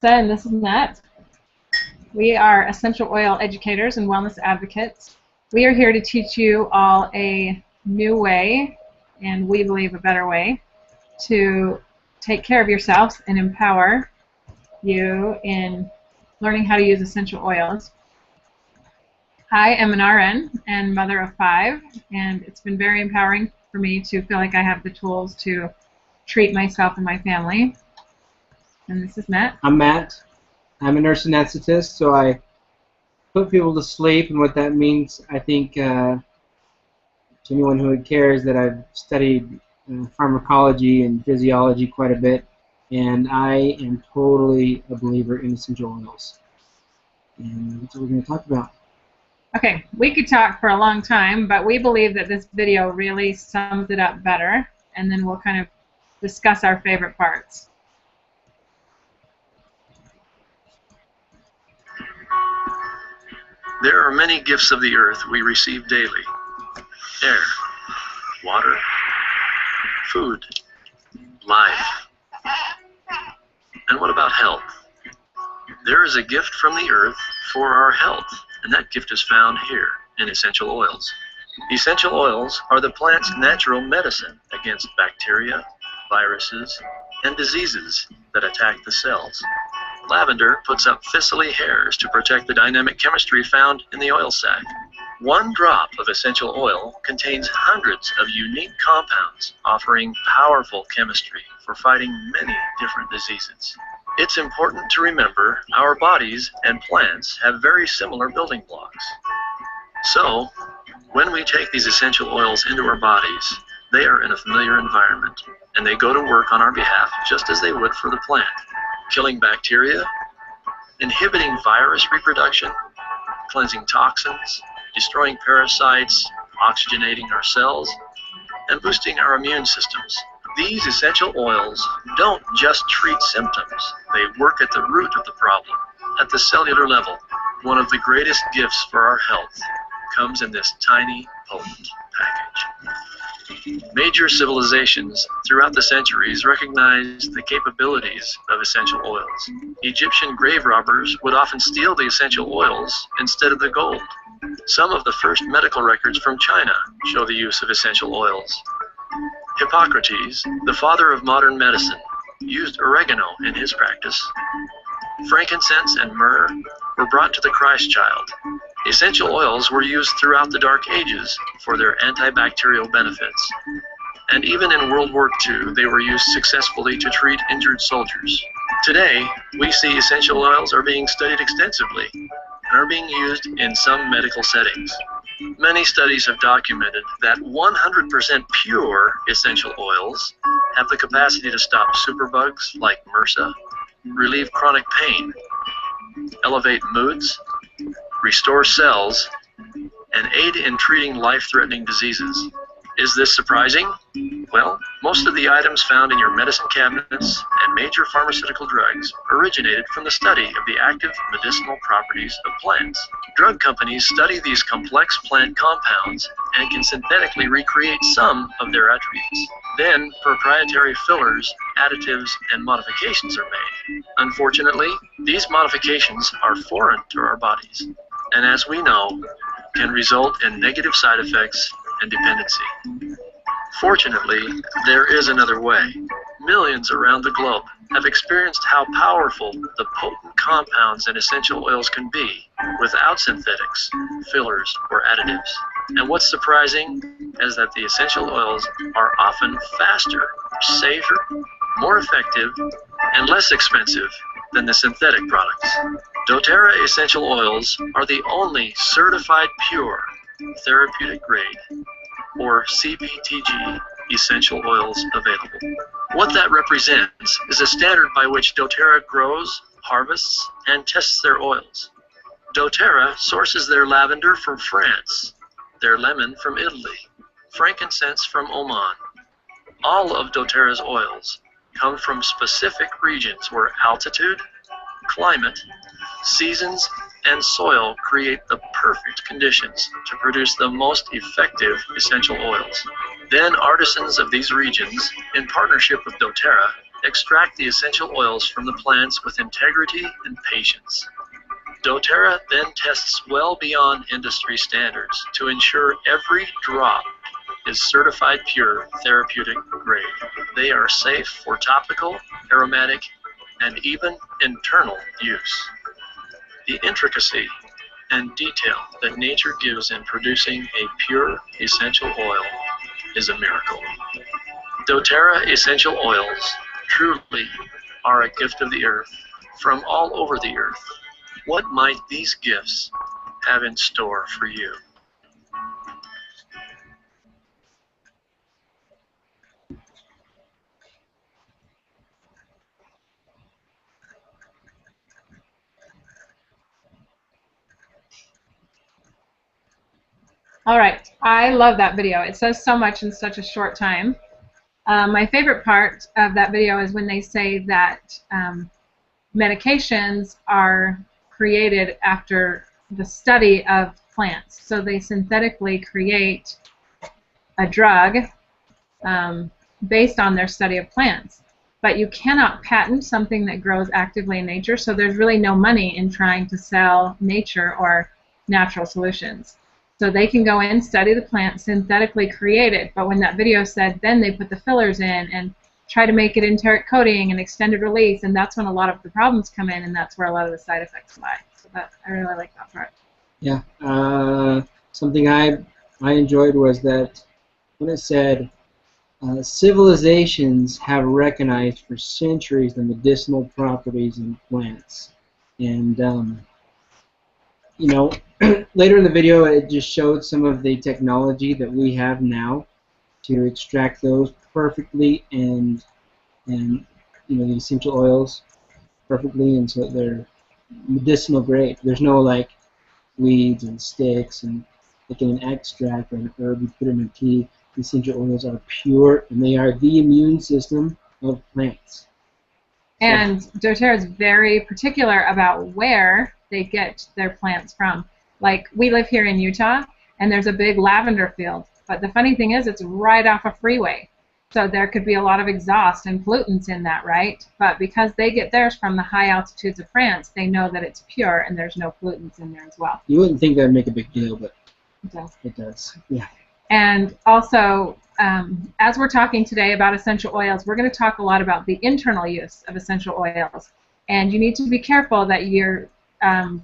And this is Nat. We are essential oil educators and wellness advocates. We are here to teach you all a new way, and we believe a better way, to take care of yourselves and empower you in learning how to use essential oils. I am an RN and mother of 5, and it's been very empowering for me to feel like I have the tools to treat myself and my family. And this is Matt. I'm Matt. I'm a nurse anesthetist, so I put people to sleep, and what that means, I think, to anyone who cares, that I've studied pharmacology and physiology quite a bit, and I am totally a believer in essential oils. And that's what we're going to talk about. Okay, we could talk for a long time, but we believe that this video really sums it up better, and then we'll kind of discuss our favorite parts. There are many gifts of the earth we receive daily. Air, water, food, life. And what about health? There is a gift from the earth for our health, and that gift is found here in essential oils. Essential oils are the plant's natural medicine against bacteria, viruses, and diseases that attack the cells. Lavender puts up thistly hairs to protect the dynamic chemistry found in the oil sac. One drop of essential oil contains hundreds of unique compounds, offering powerful chemistry for fighting many different diseases. It's important to remember our bodies and plants have very similar building blocks. So, when we take these essential oils into our bodies, they are in a familiar environment, and they go to work on our behalf just as they would for the plant. Killing bacteria, inhibiting virus reproduction, cleansing toxins, destroying parasites, oxygenating our cells, and boosting our immune systems. These essential oils don't just treat symptoms, they work at the root of the problem, at the cellular level. One of the greatest gifts for our health comes in this tiny, potent package. Major civilizations throughout the centuries recognized the capabilities of essential oils. Egyptian grave robbers would often steal the essential oils instead of the gold. Some of the first medical records from China show the use of essential oils. Hippocrates, the father of modern medicine, used oregano in his practice. Frankincense and myrrh were brought to the Christ child. Essential oils were used throughout the Dark Ages for their antibacterial benefits. And even in World War II, they were used successfully to treat injured soldiers. Today, we see essential oils are being studied extensively and are being used in some medical settings. Many studies have documented that 100% pure essential oils have the capacity to stop superbugs like MRSA, relieve chronic pain, elevate moods, restore cells, and aid in treating life-threatening diseases. Is this surprising? Well, most of the items found in your medicine cabinets and major pharmaceutical drugs originated from the study of the active medicinal properties of plants. Drug companies study these complex plant compounds and can synthetically recreate some of their attributes. Then, proprietary fillers, additives, and modifications are made. Unfortunately, these modifications are foreign to our bodies, and as we know, can result in negative side effects and dependency. Fortunately, there is another way. Millions around the globe have experienced how powerful the potent compounds and essential oils can be without synthetics, fillers, or additives. And what's surprising is that the essential oils are often faster, safer, more effective, and less expensive than the synthetic products. doTERRA essential oils are the only certified pure therapeutic grade, or CPTG, essential oils available. What that represents is a standard by which doTERRA grows, harvests, and tests their oils. doTERRA sources their lavender from France, their lemon from Italy, frankincense from Oman. All of doTERRA's oils come from specific regions where altitude, climate, seasons, and soil create the perfect conditions to produce the most effective essential oils. Then artisans of these regions, in partnership with doTERRA, extract the essential oils from the plants with integrity and patience. doTERRA then tests well beyond industry standards to ensure every drop is certified pure therapeutic grade. They are safe for topical, aromatic, and even internal use. The intricacy and detail that nature gives in producing a pure essential oil is a miracle. doTERRA essential oils truly are a gift of the earth from all over the earth. What might these gifts have in store for you? All right, I love that video. It says so much in such a short time. My favorite part of that video is when they say that medications are created after the study of plants. So they synthetically create a drug based on their study of plants. But you cannot patent something that grows actively in nature, so there's really no money in trying to sell nature or natural solutions. So they can go in, study the plant, synthetically create it, but when that video said then they put the fillers in and try to make it enteric coating and extended release, and that's when a lot of the problems come in, and that's where a lot of the side effects lie. So I really like that part. Yeah. Something I enjoyed was that when it said civilizations have recognized for centuries the medicinal properties in plants, and you know, later in the video it just showed some of the technology that we have now to extract those perfectly and you know, the essential oils perfectly, and so they're medicinal grade. There's no like weeds and sticks and like in an extract or an herb you put in a tea. The essential oils are pure and they are the immune system of plants. And doTERRA is very particular about where they get their plants from. Like, we live here in Utah, and there's a big lavender field. But the funny thing is, it's right off a freeway. So there could be a lot of exhaust and pollutants in that, right? But because they get theirs from the high altitudes of France, they know that it's pure and there's no pollutants in there as well. You wouldn't think that would make a big deal, but It does. it does. Yeah. And also, as we're talking today about essential oils, we're going to talk a lot about the internal use of essential oils. And you need to be careful that you're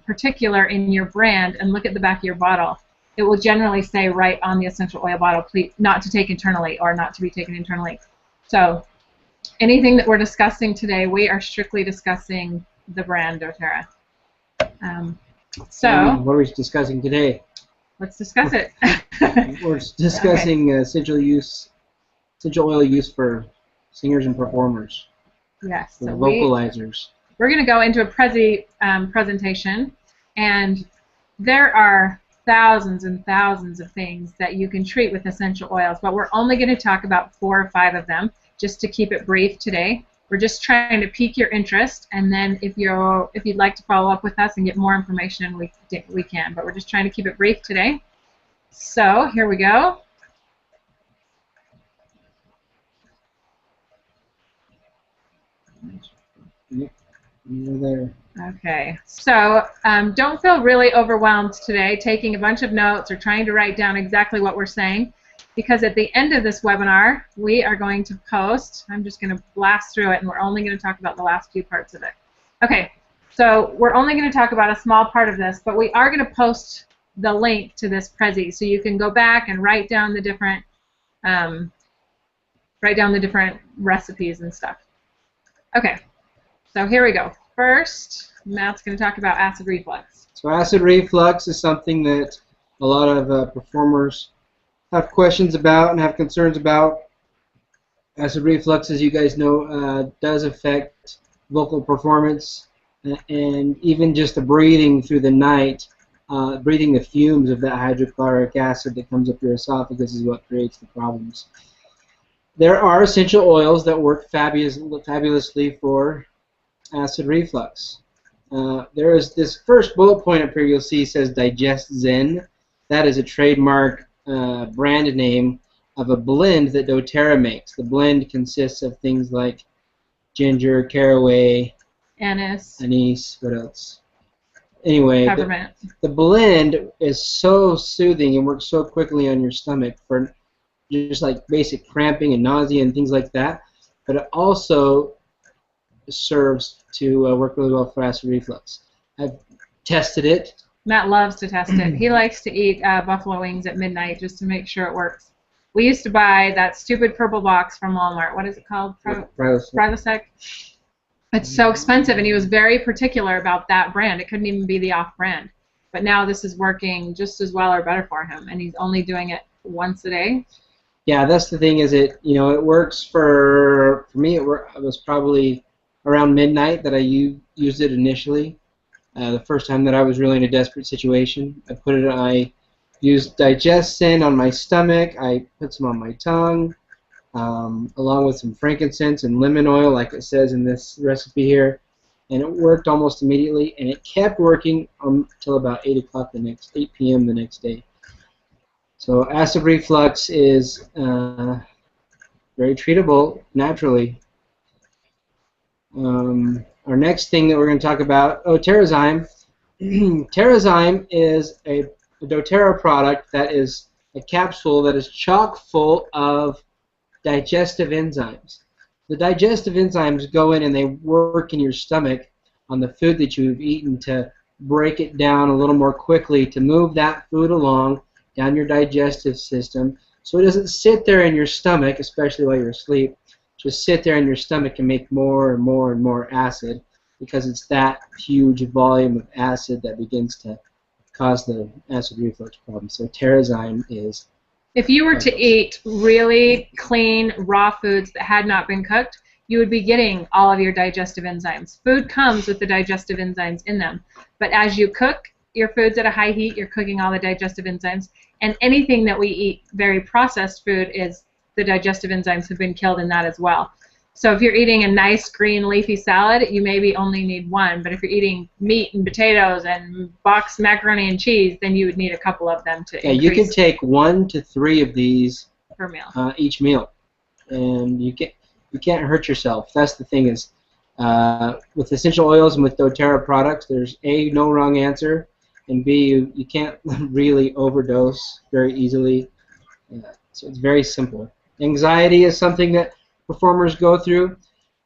particular in your brand and look at the back of your bottle. It will generally say right on the essential oil bottle, please, not to take internally or not to be taken internally. So anything that we're discussing today, we are strictly discussing the brand doTERRA. What are we discussing today? Let's discuss it. We're discussing essential oil use for singers and performers. Yes. For So vocalizers. we're going to go into a presentation, and there are thousands and thousands of things that you can treat with essential oils, but we're only going to talk about 4 or 5 of them just to keep it brief today. We're just trying to pique your interest, and then if you'd like to follow up with us and get more information, we can. But we're just trying to keep it brief today. So here we go. Yep. You're there. Okay, so don't feel really overwhelmed today taking a bunch of notes or trying to write down exactly what we're saying, because at the end of this webinar, we are going to post, I'm just going to blast through it, and we're only going to talk about the last few parts of it. Okay, so we're only going to talk about a small part of this, but we are going to post the link to this Prezi, so you can go back and write down the different recipes and stuff. Okay, so here we go. First, Matt's going to talk about acid reflux. So acid reflux is something that a lot of performers have questions about and have concerns about. Acid reflux, as you guys know, does affect vocal performance and even just the breathing through the night. Breathing the fumes of that hydrochloric acid that comes up your esophagus is what creates the problems. There are essential oils that work fabulously for acid reflux. There is this first bullet point up here you'll see says Digest Zen. That is a trademark brand name of a blend that doTERRA makes. The blend consists of things like ginger, caraway, Anise, anise, what else? Anyway, peppermint. the blend is so soothing and works so quickly on your stomach for just like basic cramping and nausea and things like that. But it also serves to work really well for acid reflux. I've tested it. Matt loves to test it. He likes to eat buffalo wings at midnight just to make sure it works. We used to buy that stupid purple box from Walmart. What is it called? Prilosec. It's so expensive, and he was very particular about that brand. It couldn't even be the off-brand. But now this is working just as well or better for him, and he's only doing it once a day. Yeah, that's the thing. Is it it works for me. It was probably around midnight that I used it initially. The first time that I was really in a desperate situation, I used Digestin on my stomach. I put some on my tongue, along with some frankincense and lemon oil, like it says in this recipe here, and it worked almost immediately. And it kept working until about 8 p.m. the next day. So acid reflux is very treatable naturally. Our next thing that we're going to talk about, Terrazyme. Terrazyme is a doTERRA product that is a capsule that is chock full of digestive enzymes. The digestive enzymes go in and they work in your stomach on the food that you've eaten to break it down a little more quickly, to move that food along down your digestive system so it doesn't sit there in your stomach, especially while you're asleep. Just sit there in your stomach and make more and more and more acid, because it's that huge volume of acid that begins to cause the acid reflux problem. So Terrazyme is... If you were to eat really clean, raw foods that had not been cooked, you would be getting all of your digestive enzymes. Food comes with the digestive enzymes in them. But as you cook your foods at a high heat, you're cooking all the digestive enzymes. And anything that we eat, very processed food, is the digestive enzymes have been killed in that as well. So if you're eating a nice green leafy salad, you maybe only need one. But if you're eating meat and potatoes and boxed macaroni and cheese, then you would need a couple of them to increase. You can take 1 to 3 of these per meal. Each meal, and you can't hurt yourself. That's the thing is, with essential oils and with doTERRA products, there's A, no wrong answer, and B, you can't really overdose very easily. So it's very simple. Anxiety is something that performers go through.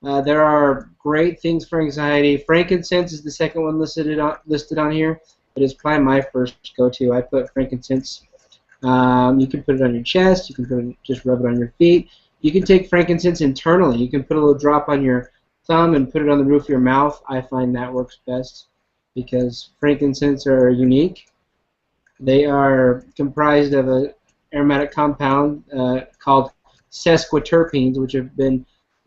There are great things for anxiety. Frankincense is the second one listed on here. It is probably my first go-to. I put frankincense. You can put it on your chest. You can just rub it on your feet. You can take frankincense internally. You can put a little drop on your thumb and put it on the roof of your mouth. I find that works best because frankincense are unique. They are comprised of an aromatic compound called sesquiterpenes, which have been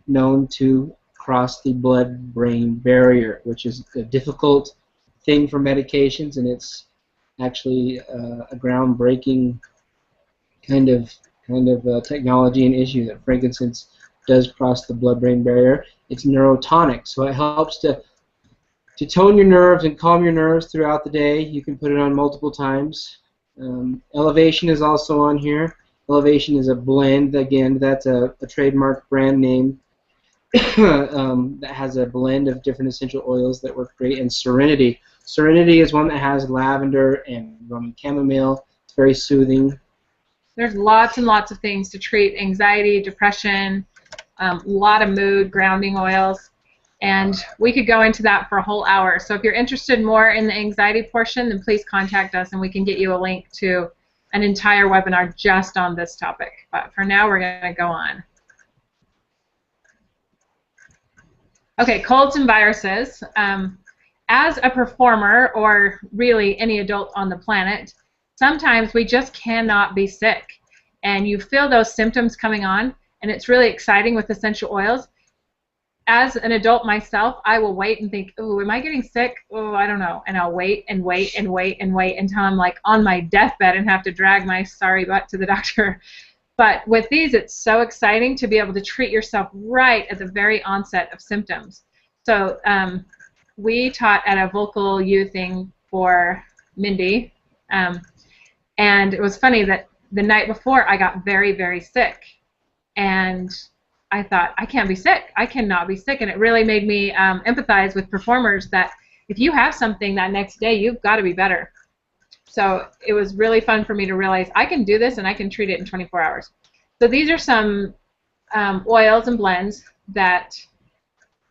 known to cross the blood-brain barrier, which is a difficult thing for medications, and it's actually a groundbreaking kind of technology and issue that frankincense does cross the blood-brain barrier. It's neurotonic, so it helps to tone your nerves and calm your nerves throughout the day. You can put it on multiple times. Elevation is also on here. Elevation is a blend. Again, that's a trademark brand name that has a blend of different essential oils that work great. And Serenity. Serenity is one that has lavender and Roman chamomile. It's very soothing. There's lots and lots of things to treat anxiety, depression, a lot of mood, grounding oils. And we could go into that for a whole hour. So if you're interested more in the anxiety portion, then please contact us and we can get you a link to an entire webinar just on this topic. But for now, we're going to go on. Okay, colds and viruses. As a performer, or really any adult on the planet, sometimes we just cannot be sick. And you feel those symptoms coming on, and it's really exciting with essential oils. As an adult myself, I will wait and think, oh, am I getting sick? Oh, I don't know. And I'll wait and wait and wait and wait until I'm like on my deathbed and have to drag my sorry butt to the doctor. But with these, it's so exciting to be able to treat yourself right at the very onset of symptoms. So we taught at a Vocal U thing for Mindy, and it was funny that the night before I got very, very sick. And I thought, I can't be sick. I cannot be sick. And it really made me empathize with performers that if you have something that next day, you've got to be better. So it was really fun for me to realize I can do this and I can treat it in 24 hours. So these are some oils and blends that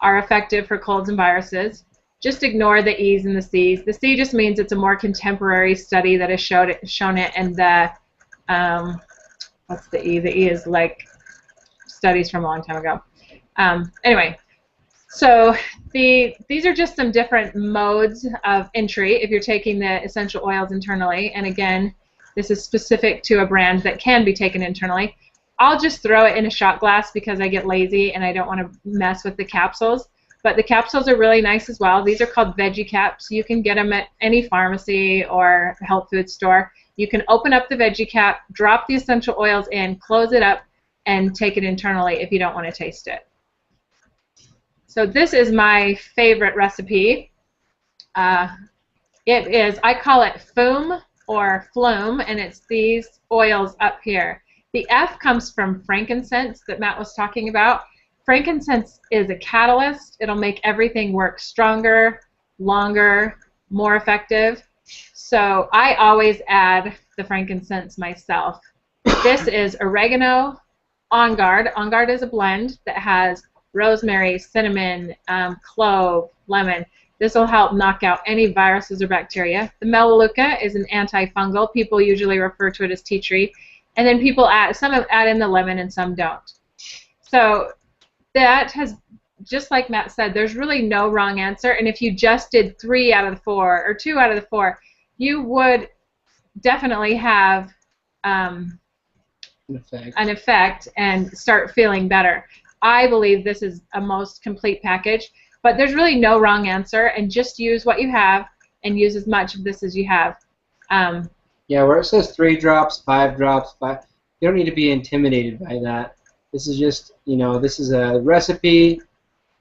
are effective for colds and viruses. Just ignore the E's and the C's. The C just means it's a more contemporary study that has shown it, and the what's the E? The E is like studies from a long time ago. Anyway, so these are just some different modes of entry if you're taking the essential oils internally. And again, this is specific to a brand that can be taken internally. I'll just throw it in a shot glass because I get lazy and I don't want to mess with the capsules. But the capsules are really nice as well. These are called veggie caps. You can get them at any pharmacy or health food store. You can open up the veggie cap, drop the essential oils in, close it up, and take it internally if you don't want to taste it. So this is my favorite recipe. It is, I call it FOOM or Flume, and it's these oils up here. The F comes from frankincense that Matt was talking about. Frankincense is a catalyst. It'll make everything work stronger, longer, more effective. So I always add the frankincense myself. This is oregano, On Guard. On Guard is a blend that has rosemary, cinnamon, clove, lemon. This will help knock out any viruses or bacteria. The Melaleuca is an antifungal. People usually refer to it as tea tree. And then people some add in the lemon and some don't. So that has, just like Matt said, there's really no wrong answer. And if you just did 3 out of the 4 or 2 out of the 4, you would definitely have an effect and start feeling better. I believe this is a most complete package, but there's really no wrong answer, and just use what you have and use as much of this as you have. Yeah, where it says 3 drops, 5 drops, you don't need to be intimidated by that. This is just, you know, this is a recipe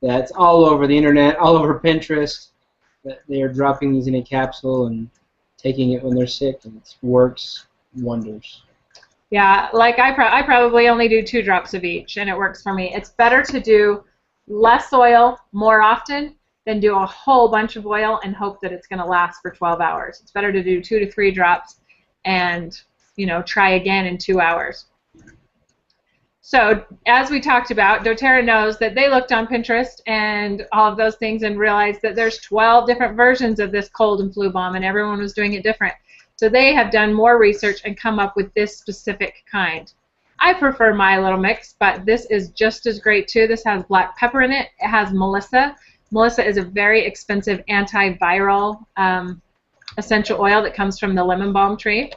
that's all over the internet, all over Pinterest, that they are dropping these in a capsule and taking it when they're sick, and it works wonders. Yeah, like I probably only do 2 drops of each, and it works for me. It's better to do less oil more often than do a whole bunch of oil and hope that it's going to last for 12 hours. It's better to do 2 to 3 drops and, you know, try again in 2 hours. So as we talked about, doTERRA knows that they looked on Pinterest and all of those things and realized that there's 12 different versions of this cold and flu balm, and everyone was doing it different. So they have done more research and come up with this specific kind. I prefer my little mix, but this is just as great too. This has black pepper in it. It has Melissa. Melissa is a very expensive antiviral essential oil that comes from the lemon balm tree.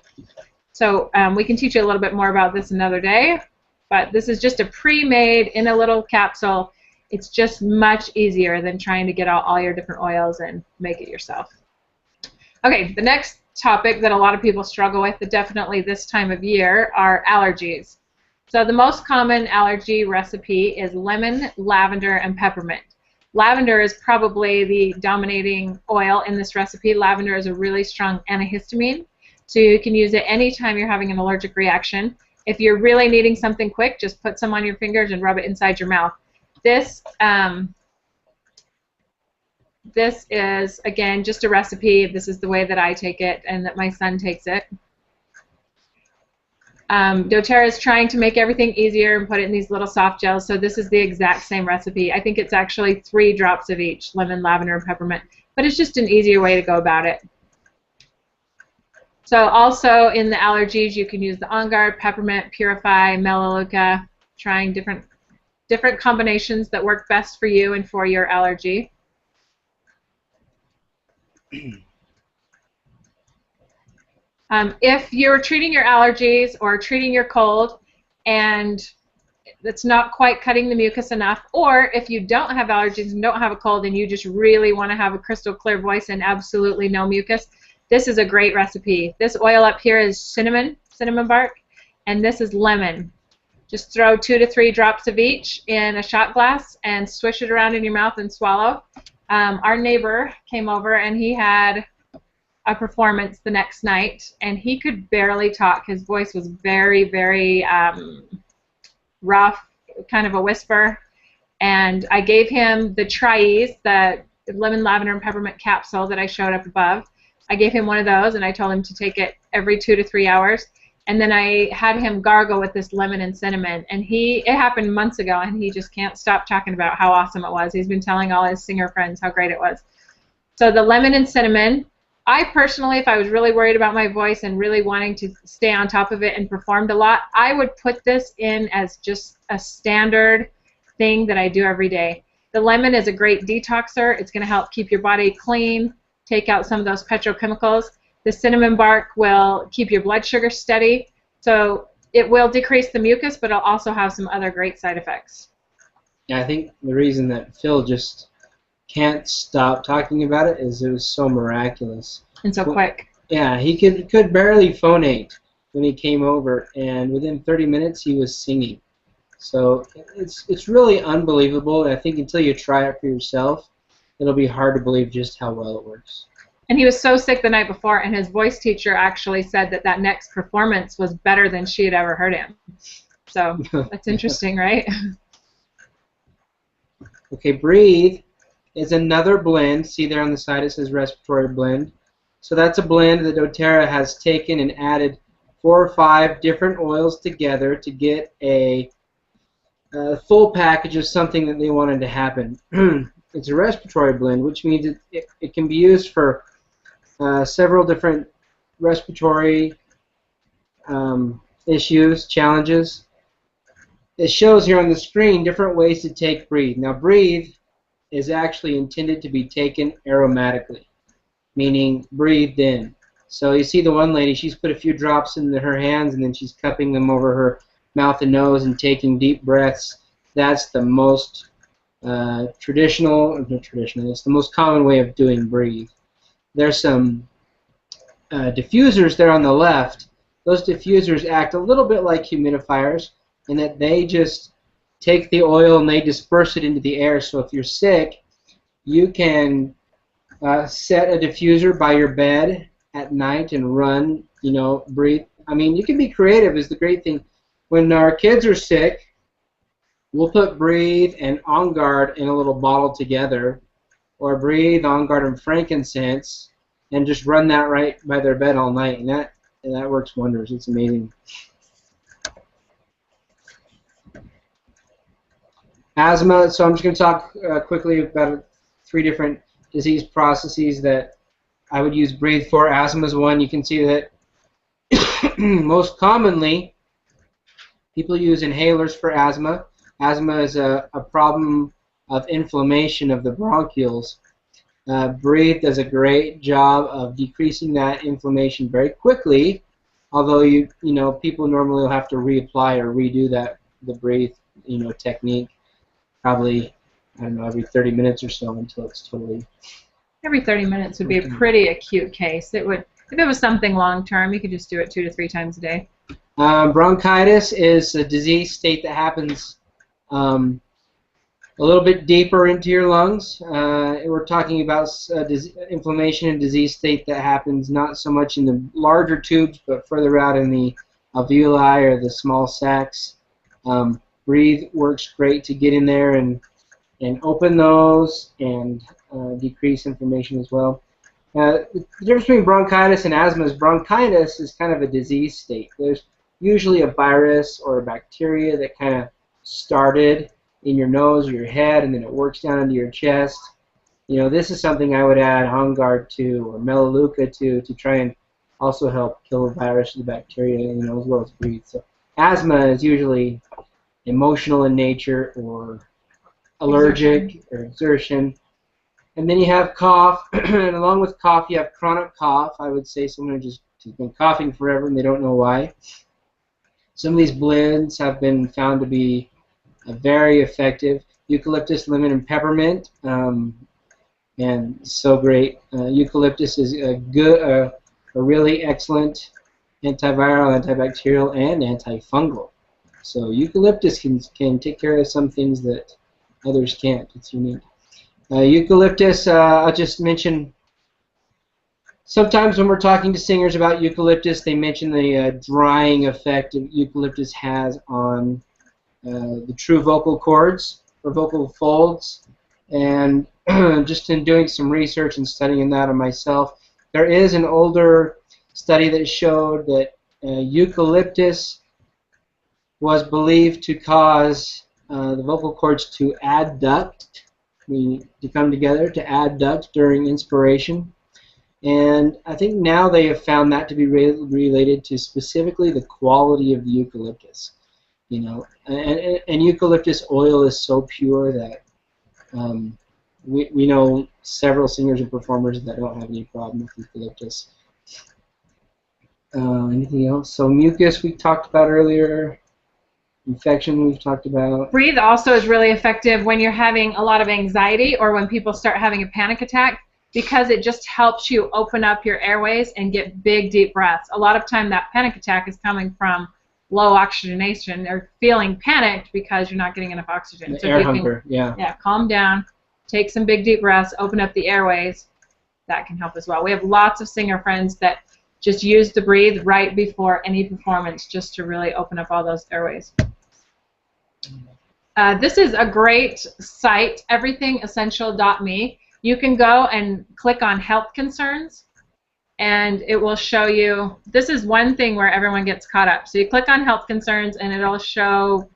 So we can teach you a little bit more about this another day, but this is just a pre-made in a little capsule. It's just much easier than trying to get out all your different oils and make it yourself. Okay, the next topic that a lot of people struggle with, definitely this time of year, are allergies. So the most common allergy recipe is lemon, lavender, and peppermint. Lavender is probably the dominating oil in this recipe. Lavender is a really strong antihistamine, so you can use it anytime you're having an allergic reaction. If you're really needing something quick, just put some on your fingers and rub it inside your mouth. This is, again, just a recipe. This is the way that I take it and that my son takes it. doTERRA is trying to make everything easier and put it in these little soft gels, so this is the exact same recipe. I think it's actually 3 drops of each, lemon, lavender, and peppermint, but it's just an easier way to go about it. So also in the allergies, you can use the On Guard, peppermint, Purify, Melaleuca, trying different combinations that work best for you and for your allergy. If you're treating your allergies or treating your cold and it's not quite cutting the mucus enough, or if you don't have allergies and don't have a cold and you just really want to have a crystal clear voice and absolutely no mucus, this is a great recipe. This oil up here is cinnamon bark, and this is lemon. Just throw 2 to 3 drops of each in a shot glass and swish it around in your mouth and swallow. Our neighbor came over and he had a performance the next night and he could barely talk. His voice was very, very rough. kind of a whisper. And I gave him the Tri-Ease, the lemon, lavender, and peppermint capsule that I showed up above. I gave him one of those, and I told him to take it every 2 to 3 hours. And then I had him gargle with this lemon and cinnamon. And it happened months ago, and he just can't stop talking about how awesome it was. He's been telling all his singer friends how great it was. So the lemon and cinnamon, I personally, if I was really worried about my voice and really wanting to stay on top of it and performed a lot, I would put this in as just a standard thing that I do every day. The lemon is a great detoxer. It's going to help keep your body clean, take out some of those petrochemicals. The cinnamon bark will keep your blood sugar steady. So it will decrease the mucus, but it'll also have some other great side effects. Yeah, I think the reason that Phil just can't stop talking about it is it was so miraculous. And so quick. Yeah, he could barely phonate when he came over, and within 30 minutes he was singing. So it's really unbelievable. I think until you try it for yourself, it'll be hard to believe just how well it works. And he was so sick the night before, and his voice teacher actually said that next performance was better than she had ever heard him. So that's interesting, right? Okay, Breathe is another blend. See there on the side it says respiratory blend. So that's a blend that doTERRA has taken and added 4 or 5 different oils together to get a full package of something that they wanted to happen. It's a respiratory blend, which means it can be used for several different respiratory issues, challenges. It shows here on the screen different ways to take Breathe. Now, Breathe is actually intended to be taken aromatically, meaning breathed in. So you see the one lady, she's put a few drops in her hands, and then she's cupping them over her mouth and nose and taking deep breaths. That's the most it's the most common way of doing Breathe. There's some diffusers there on the left. Those diffusers act a little bit like humidifiers in that they just take the oil and they disperse it into the air. So if you're sick, you can set a diffuser by your bed at night and run, Breathe. I mean, you can be creative is the great thing. When our kids are sick, we'll put Breathe and On Guard in a little bottle together, or Breathe, On Guard, and frankincense, and just run that right by their bed all night, and that works wonders. It's amazing. Asthma. So I'm just going to talk quickly about 3 different disease processes that I would use Breathe for. Asthma is one. You can see that most commonly people use inhalers for asthma. Asthma is a problem of inflammation of the bronchioles. Breathe does a great job of decreasing that inflammation very quickly, although people normally will have to reapply or redo the Breathe technique probably, I don't know, every 30 minutes or so until it's totally... Every 30 minutes would be a pretty acute case. If it was something long term, you could just do it 2 to 3 times a day. Bronchitis is a disease state that happens a little bit deeper into your lungs. We're talking about inflammation and disease state that happens not so much in the larger tubes, but further out in the alveoli or the small sacs. Breathe works great to get in there and open those and decrease inflammation as well. The difference between bronchitis and asthma is bronchitis is kind of a disease state. There's usually a virus or a bacteria that kind of started in your nose or your head, and then it works down into your chest. This is something I would add On Guard to or Melaleuca to try and also help kill the virus or the bacteria, as well as Breathe. So asthma is usually emotional in nature or allergic or exertion. And then you have cough, and along with cough you have chronic cough. I would say someone who's been coughing forever and they don't know why. Some of these blends have been found to be very effective. Eucalyptus, lemon, and peppermint, and so great. Eucalyptus is a really excellent antiviral, antibacterial, and antifungal. So eucalyptus can take care of some things that others can't. It's unique. Eucalyptus, I'll just mention, sometimes when we're talking to singers about eucalyptus, they mention the drying effect that eucalyptus has on the true vocal cords or vocal folds. And just in doing some research and studying that on myself, there is an older study that showed that eucalyptus was believed to cause the vocal cords to adduct, to come together, to adduct during inspiration. And I think now they have found that to be related to specifically the quality of the eucalyptus. You know, and eucalyptus oil is so pure that we know several singers and performers that don't have any problem with eucalyptus. Anything else? So mucus we talked about earlier. Infection we've talked about. Breathe also is really effective when you're having a lot of anxiety or when people start having a panic attack, because it just helps you open up your airways and get big, deep breaths. A lot of time that panic attack is coming from low oxygenation or feeling panicked because you're not getting enough oxygen. The air hunger, yeah. Yeah, calm down, take some big, deep breaths, open up the airways. That can help as well. We have lots of singer friends that just use the Breathe right before any performance just to really open up all those airways. This is a great site, everythingessential.me. You can go and click on health concerns, and it will show you. This is one thing where everyone gets caught up. So you click on health concerns, and it'll show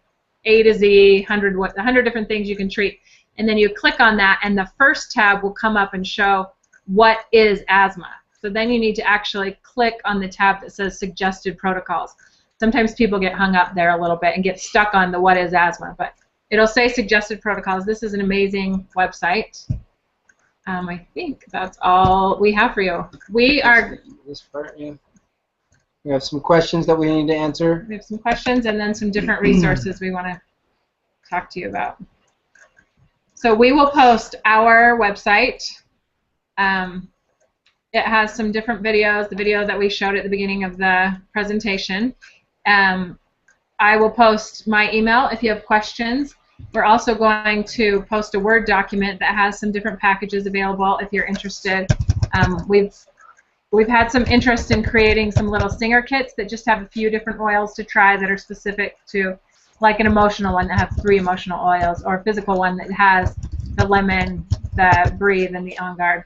A to Z, 100 different things you can treat. And then you click on that, and the first tab will come up and show what is asthma. So then you need to actually click on the tab that says suggested protocols. Sometimes people get hung up there a little bit and get stuck on the what is asthma, but it'll say suggested protocols. This is an amazing website. I think that's all we have for you. We are. This part, yeah. We have some questions that we need to answer. We have some questions and then some different resources we want to talk to you about. So we will post our website. It has some different videos, the video that we showed at the beginning of the presentation. I will post my email if you have questions. We're also going to post a Word document that has some different packages available if you're interested. We've had some interest in creating some little singer kits that just have a few different oils to try that are specific to, like an emotional one that has 3 emotional oils, or a physical one that has the lemon, the Breathe, and the On Guard.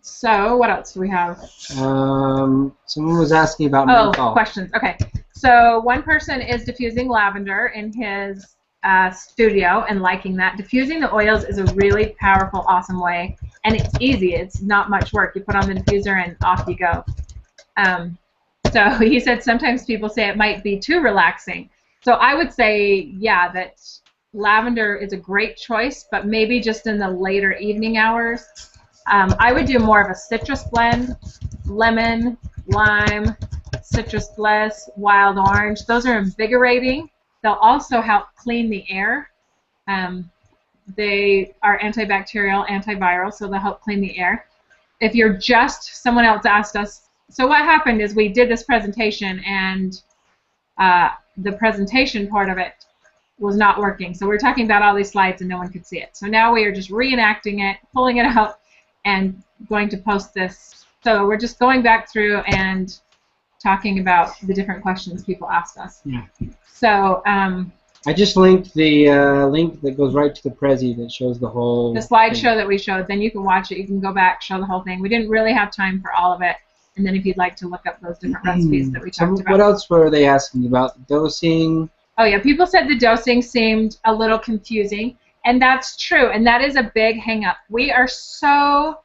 So what else do we have? Someone was asking about menthol. Questions. Okay. So one person is diffusing lavender in his studio and liking that. Diffusing the oils is a really powerful, awesome way, and it's easy. It's not much work. You put on the diffuser and off you go. So he said sometimes people say it might be too relaxing. So I would say, yeah, that lavender is a great choice, but maybe just in the later evening hours. I would do more of a citrus blend, lemon, lime, citrus bliss, wild orange. Those are invigorating. They'll also help clean the air. They are antibacterial, antiviral, so they'll help clean the air. If you're just, someone else asked us, so what happened is we did this presentation, and the presentation part of it was not working. So we're talking about all these slides and no one could see it. So now we are just reenacting it, pulling it out, and going to post this. So we're just going back through and talking about the different questions people asked us. Yeah. So I just linked the link that goes right to the Prezi that shows the whole the slideshow that we showed. Then you can watch it. You can go back, show the whole thing. We didn't really have time for all of it. And then if you'd like to look up those different recipes that we talked about. What else were they asking about? Dosing? Oh yeah, people said the dosing seemed a little confusing. And that's true, and that is a big hang-up. We are so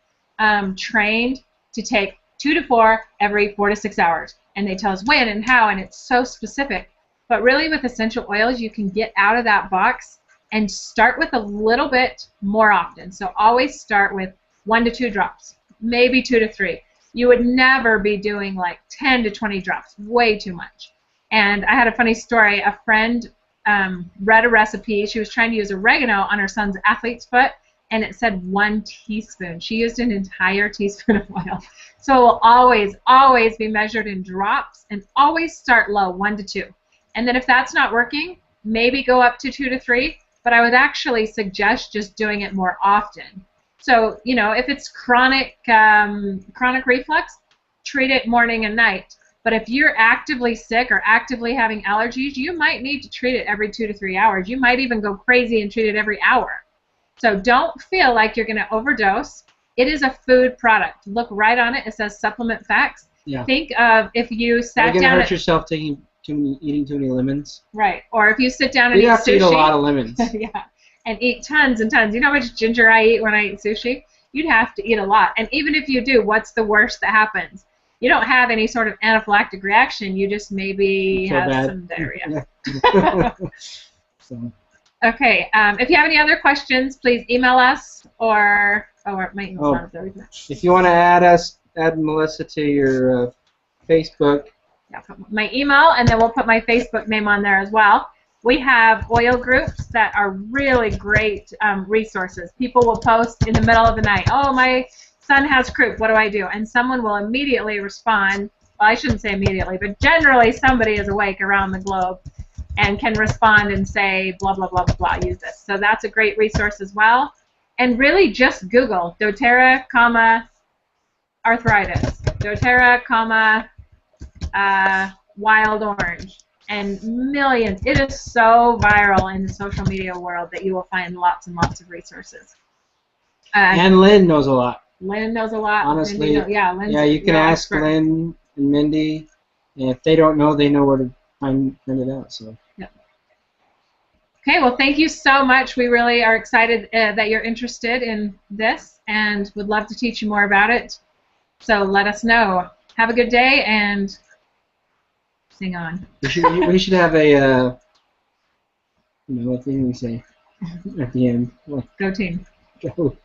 trained to take 2 to 4 every 4 to 6 hours, and they tell us when and how, and it's so specific. But really, with essential oils, you can get out of that box and start with a little bit more often. So always start with 1 to 2 drops, maybe 2 to 3. You would never be doing like 10 to 20 drops, way too much. And I had a funny story. A friend read a recipe. She was trying to use oregano on her son's athlete's foot, and it said 1 teaspoon. She used an entire teaspoon of oil. So it will always, always be measured in drops, and always start low, 1 to 2. And then if that's not working, maybe go up to 2 to 3, but I would actually suggest just doing it more often. So, you know, if it's chronic reflux, treat it morning and night. But if you're actively sick or actively having allergies, you might need to treat it every 2 to 3 hours. You might even go crazy and treat it every hour. So don't feel like you're going to overdose. It is a food product. Look right on it. It says supplement facts. Yeah. Think of if you sat You're down gonna hurt yourself eating too many lemons. right, or if you sit down and You eat have to sushi. eat a lot of lemons. Yeah, and eat tons and tons. You know how much ginger I eat when I eat sushi? You'd have to eat a lot. And even if you do, what's the worst that happens? You don't have any sort of anaphylactic reaction. You just maybe Feel have bad. some diarrhea. Yeah. So, Okay. If you have any other questions, please email us or my email's not up there. Isn't it? if you want to add Melissa to your Facebook. Yeah, put my email, and then we'll put my Facebook name on there as well. We have oil groups that are really great resources. People will post in the middle of the night, oh, my son has croup, what do I do? And someone will immediately respond. Well, I shouldn't say immediately, but generally somebody is awake around the globe and can respond and say, blah, blah, blah, blah, blah, use this. So that's a great resource as well. And really just Google doTERRA, arthritis, doTERRA, wild orange, and millions. It is so viral in the social media world that you will find lots and lots of resources. And Lynn knows a lot. Lynn knows a lot. Honestly, Lynn's you can ask expert. Lynn and Mindy, and if they don't know, they know where to find it out. So. Okay, well, thank you so much. We really are excited that you're interested in this and would love to teach you more about it. So let us know. Have a good day and sing on. We should have a what thing we say at the end. Go team. Go.